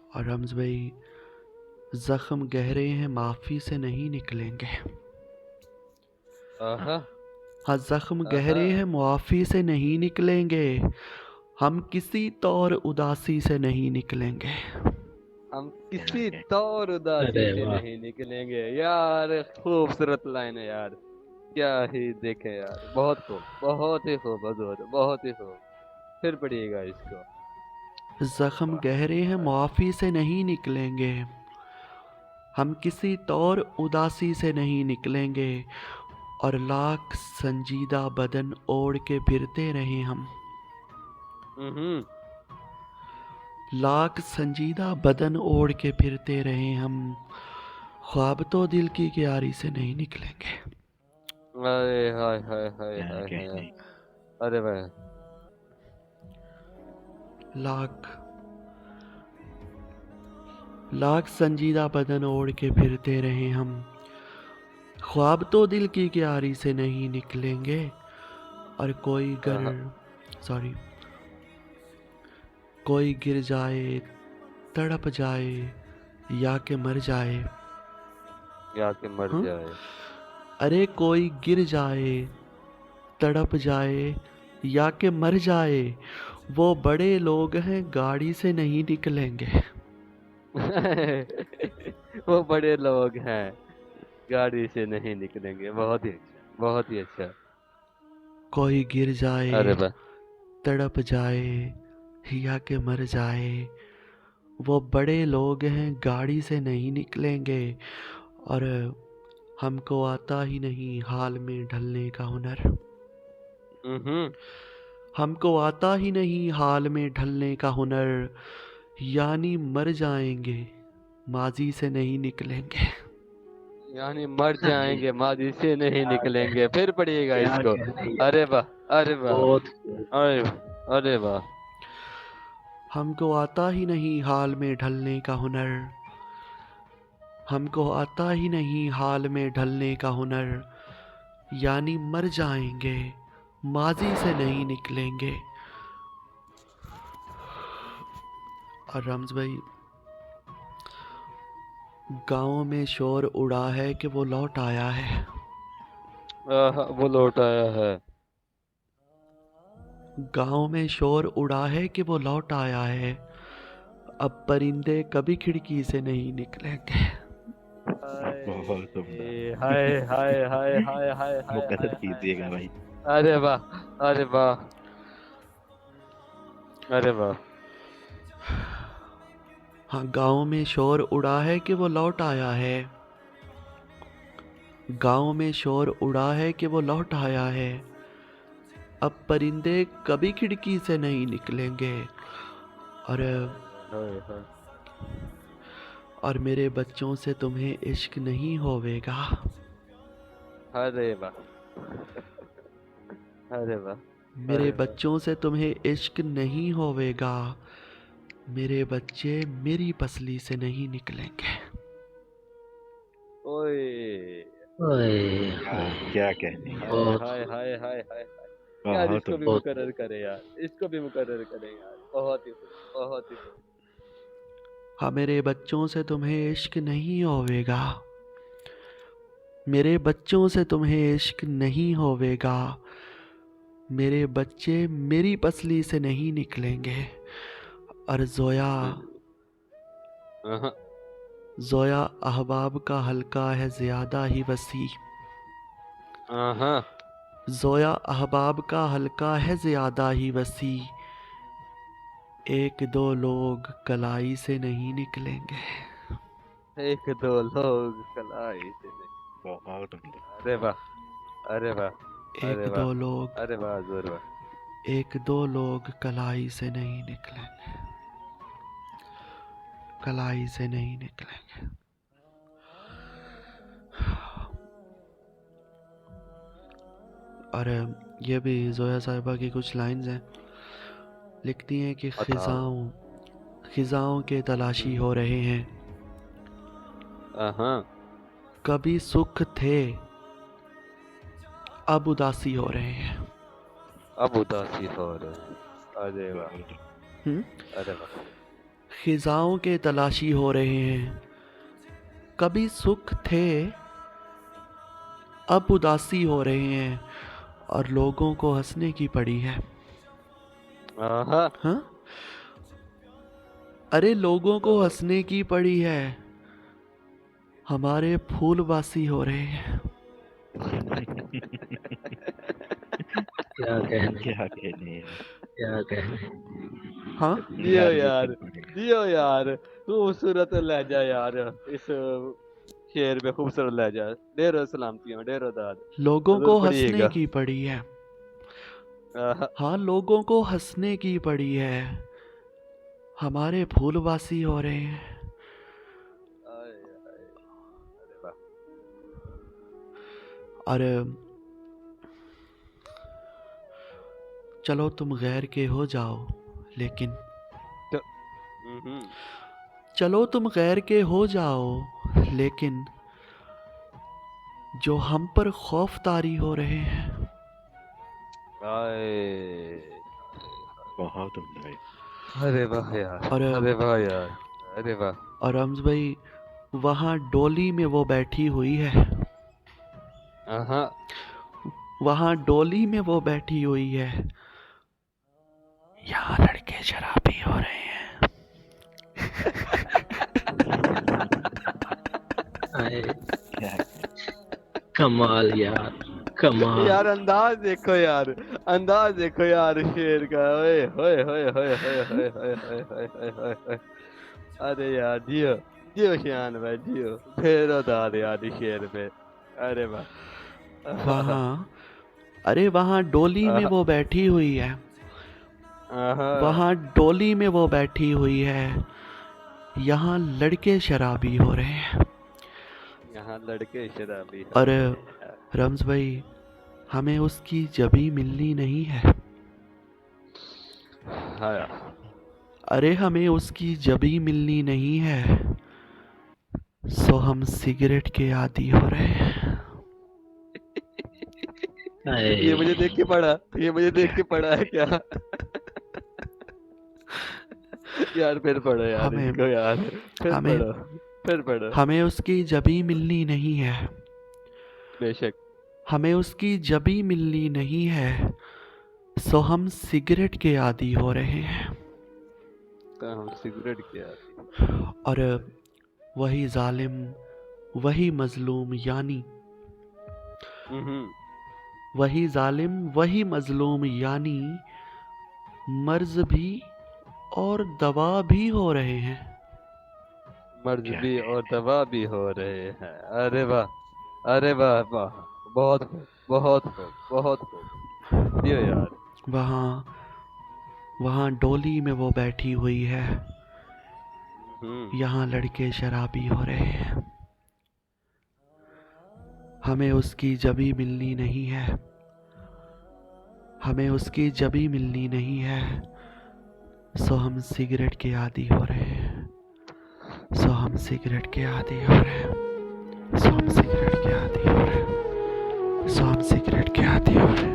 और रम्ज भाई, जख्म गहरे हैं माफी से नहीं निकलेंगे। आहा हाँ, जख्म आहा। गहरे हैं मुआफ़ी से नहीं निकलेंगे। हम किसी तौर उदासी से नहीं निकलेंगे। हम क्या किसी क्या। तौर उदासी अरे से वाह। नहीं निकलेंगे यार। खूबसूरत लाइन है यार। क्या ही देखे यार, बहुत खूब, बहुत ही खूब हजूर, बहुत ही खूब। फिर पढ़िएगा इसको। जख्म वाह। गहरे हैं मुआफ़ी से नहीं निकलेंगे। हम किसी तौर उदासी से नहीं निकलेंगे। और लाख संजीदा बदन ओढ़ के फिरते रहे हम। हम्म। लाख संजीदा बदन ओढ़ के फिरते रहे हम। ख्वाब तो दिल की क्यारी से नहीं निकलेंगे। अरे हाय हाय हाय क्या हाय हाय। कहने। अरे भाई। लाख लाख संजीदा बदन ओढ़ के फिरते रहे हम। ख्वाब तो दिल की क्यारी से नहीं निकलेंगे। और आहा, सॉरी कोई गिर जाए, तड़प जाए, या के मर जाए। या के मर हाँ? जाए। अरे कोई गिर जाए, तड़प जाए, या के मर जाए, वो बड़े लोग हैं गाड़ी से नहीं निकलेंगे। वो बड़े लोग हैं, गाड़ी से नहीं निकलेंगे। बहुत ही अच्छा, बहुत ही अच्छा। कोई गिर अरे जाए, वाह। तड़प जाए, या के मर जाए, वो बड़े लोग हैं गाड़ी से नहीं निकलेंगे। और हमको आता ही नहीं हाल में ढलने का हुनर। हम्म। हमको आता ही नहीं हाल में ढलने का हुनर। यानी मर जाएंगे, माजी से नहीं निकलेंगे। यानी मर अरे जाएंगे, माजी से नहीं क्या निकलेंगे। फिर पढ़िएगा क्या इसको। कहने अरे यार। वाह, अरे वाह, बहुत। अरे अरे वाह। हमको आता ही नहीं हाल में ढलने का हुनर। हमको आता ही नहीं हाल में ढलने का हुनर। यानी मर जाएंगे, माजी से नहीं निकलेंगे। और रम्ज भाई, गाँव में शोर उड़ा है कि वो लौट आया है। वो लौट आया है। गाँव में शोर उड़ा है कि वो लौट आया है। अब परिंदे कभी खिड़की से नहीं निकलेंगे। बहुत उम्दा। हाय हाय हाय हाय हाय हाय हाय मुकर्रर हाय कीजिएगा हाय। भाई। अरे वाह, अरे वाह, अरे वाह। हाँ, गाँव में शोर उड़ा है कि वो लौट आया है। गाँव में शोर उड़ा है कि वो लौट आया है। अब परिंदे कभी खिड़की से नहीं निकलेंगे। और हाय हाय। और मेरे बच्चों से तुम्हें इश्क नहीं होवेगा। अरे वाह, अरे वाह, मेरे अरे वाह। बच्चों से तुम्हें इश्क नहीं होवेगा। मेरे बच्चे मेरी पसली से नहीं निकलेंगे। ओए। ओए हाय, क्या कहने यार। हाय बहुत हाय खूब। हाय हाय हाय हाय। यार बहुत इसको भी उम्दा। मुकर्रर करें यार, इसको भी मुकर्रर करें यार। बहुत ही खूब, बहुत ही खूब। हाँ, मेरे बच्चों से तुम्हें इश्क नहीं होवेगा। मेरे बच्चों से तुम्हें इश्क नहीं होवेगा। मेरे बच्चे मेरी पसली से नहीं निकलेंगे। और हाँ। जोया अहबाब का हल्का है ज़्यादा ही वसी। हाँ। जोया अहबाब का हल्का है ज़्यादा ही वसी। एक दो लोग कलाई से नहीं निकलेंगे। एक दो लोग कलाई से नहीं। बहुत उम्दा। अरे वाह, अरे वाह, अरे एक वाह, दो लोग अरे वाह, जोर वाह। एक दो लोग कलाई से नहीं निकलेंगे। कलाई से नहीं निकलेंगे। और ये भी जोया साहिबा की कुछ लाइंस हैं। लिखती हैं कि बताओ। खिजाओं के तलाशी हो रहे हैं। हाँ। कभी सुख थे, अब उदासी हो रहे हैं। अब उदासी हो रहे हैं। अरे वाह, हम्म? अरे वाह। खिजाओं के तलाशी हो रहे हैं। कभी सुख थे, अब उदासी हो रहे हैं, और लोगों को हंसने की पड़ी है। आहा, हाँ, अरे लोगों को हंसने की पड़ी है, हमारे फूल बासी हो रहे हैं। क्या कहने, क्या कहने यार। क्या कहने। हाँ, जियो यार ये यार, तो पड़ेगा। जियो यार, खूबसूरत लहजा यार, इस शेर में खूबसूरत लहजा। ढेरों सलामतियां, ढेरों दाद। लोगों हजूर को हंसने पढ़िएगा। की पड़ी है। आहा, हाँ, लोगों को हंसने की पड़ी है, हमारे फूल बासी हो रहे हैं। आए, आए, अरे वाह। और चलो तुम गैर के हो जाओ, लेकिन च- हम्म, चलो तुम गैर के हो जाओ, लेकिन जो हम पर खौफ तारी हो रहे हैं। आए, बहुत उम्दा है। अरे वाह यार, और अरे वाह यार, अरे वाह। और रम्ज भाई, वहाँ डोली में वो बैठी हुई है, आहा, वहाँ डोली में वो बैठी हुई है, यहाँ लड़के शराबी हो रहे हैं। आए, क्या कमाल यार, कमाल। यार अंदाज देखो यार, अंदाज देखो यार शेर का। ओए होए होए होए होए होए होए होए होए होए होए होए। अरे यार जियो, जियो शान भाई, जियो। फेरो दाद यार इस शेर पे। अरे वाह। आहा, वहाँ, अरे वहाँ डोली में आहा, वो बैठी हुई है, आहा। वहाँ डोली में वो बैठी हुई है, यहाँ लड़के शराबी हो रहे हैं। यहाँ लड़के शराबी हो और रहे हैं। रम्ज भाई, हमें उसकी जबी मिलनी नहीं है। हाँ यार। अरे हमें उसकी जबी मिलनी नहीं है, सो हम सिगरेट के आदी हो रहे हैं। ये मुझे देख के पढ़ा, ये मुझे देख के पढ़ा है क्या? यार फिर पढ़ो यार हमें इसको यार, फिर हमें पढ़ो, फिर पढ़ो। हमें उसकी जबी मिलनी नहीं है, बेशक। हमें उसकी जबी मिलनी नहीं है, सो हम सिगरेट के आदी हो रहे हैं। हम सिगरेट के आदी। और वही जालिम, वही मजलूम, यानी वही जालिम, वही मजलूम, यानी मर्ज भी और दवा भी हो रहे हैं। मर्ज क्या भी कहने। और दवा भी हो रहे हैं। अरे वाह, अरे वाह वाह। बहुत खूब, बहुत खूब, बहुत खूब। जियो यार। वहाँ वहाँ डोली में वो बैठी हुई है, यहाँ लड़के शराबी हो रहे हैं। हमें उसकी जबी मिलनी नहीं है, हमें उसकी जबी मिलनी नहीं है, सो हम सिगरेट के आदी हो रहे हैं, सो हम सिगरेट के आदी हो रहे हैं, सो हम सिगरेट के आदी हो रहे हैं, सो हम सिगरेट के आदी हो रहे हैं।